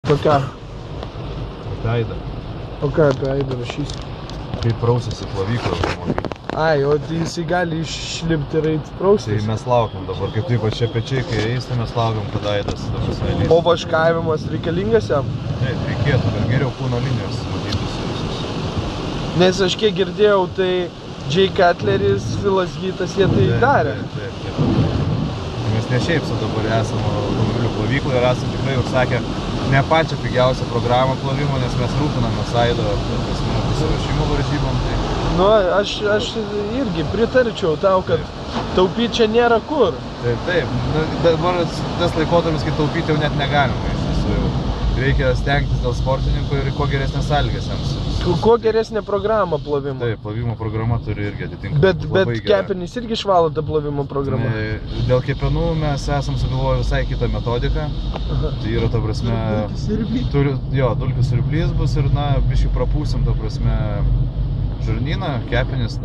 Kokia? Apie Aidą. O ką apie Aidą rašysi? Kaip prausėsi plovyklą automobilį. Ai, o tai jisai gali išlipti ir eiti praustis? Tai mes laukiam dabar, kaip taip čia pečiai, kai eis, tai mes laukiam, kada Aidas dabar lys. O vaškavimas reikalingas jam? Taip, reikėtų, bet geriau kūno linijos matytųsi visus. Nes aš kiek girdėjau, tai Jay Cutleris, Philas Heathas, jie tai darė. Taip. Mes ne šiaip su dabar esame automobilių plovyklą ir esame tikrai užsakę ne pačią pigiausią programą plovimo, nes mes rūpinamės Aido pasiruošimo varžybom. Tai... Nu, aš irgi pritarčiau tau, kad taupyti čia nėra kur. Taip. Dabar tas laikotarpis, kai taupyti jau net negalima. Iš tiesų jau reikia stengtis dėl sportininkų ir kuo geresnės sąlygas jiems. Kuo geresnė programa plovimo. Taip, plovimo programa turi irgi atitinkamai. Bet kepenys irgi išvalo tą plovimo programą. Dėl kepenų mes esam sugalvoję visai kitą metodiką. Tai yra, ta prasme, dulkių siurblys bus ir, biškį prapūsim, ta prasme, žarnyną, kepenis,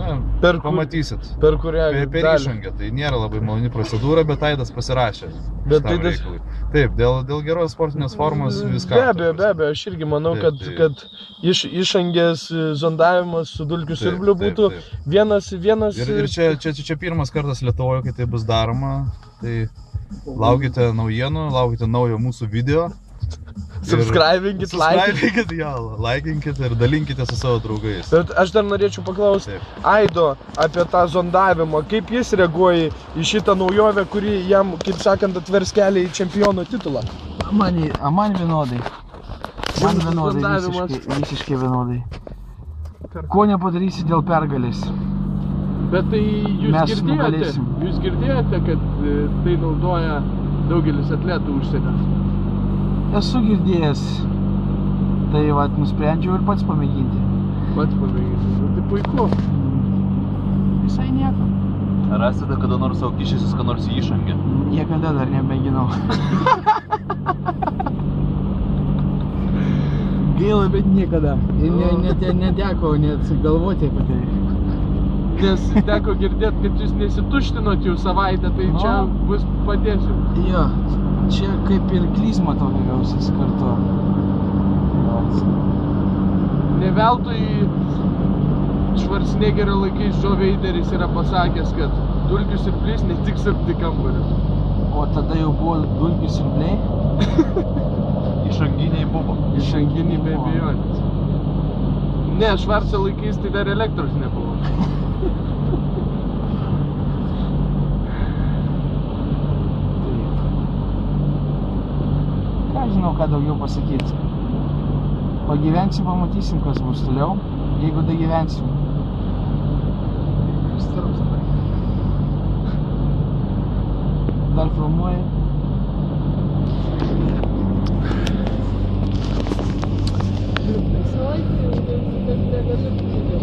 pamatysit. Per kurią per išangę. Tai nėra labai maloni procedūra, bet Aidas pasirašė. Bet Aidas... Taip, dėl geros sportinės formos viską. Be abejo, aš irgi manau, kad išangės zondavimas su dulkių siurbliu būtų vienas... Ir čia pirmas kartas Lietuvoje, kai tai bus daroma. Tai laukite naujienų, laukite naujo mūsų video. Subscribinkit, laikinkit ir dalinkite su savo draugais. Bet aš dar norėčiau paklausti Aido apie tą zondavimą. Kaip jis reaguoja į šitą naujovę, kuri jam, kaip sakant, atvers kelią į čempiono titulą? Man vienodai. Man vienodai, visiškai vienodai. Ko nepadarysi dėl pergalės? Bet tai jūs girdėjote, kad tai naudoja daugelis atletų užsienio? Esu girdėjęs, tai nusprendžiau ir pats pamėginti. Pats pamėginti, tai puiku. Visai nieko. Ar esate kada nors savo kišęsis, ką nors į išangę? Niekada dar nemėginau. Gaila, bet niekada. Ir neteko net galvoti apie tai. Nes teko girdėti, kad jūs nesituštinot jau savaitę, tai čia bus padėsiu. Jo, čia kaip ir klizma tokia gausis kartu. Ne veltui Schwarzeneggerio laikais Joe Weideris yra pasakęs, kad dulkių siurblys ne tik siurbti kambarius. O tada jau buvo dulkių siurbliai? Išanginiai buvo. Išanginiai be abejonės. Ne, Schwarzo laikais tai dar elektros nebuvo. Ką žinau, ką daugiau pasakyti. Pagyvensim, pamatysim, kas bus toliau, jeigu tai gyvensim. Dar filmuoji.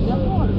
Nenoriu.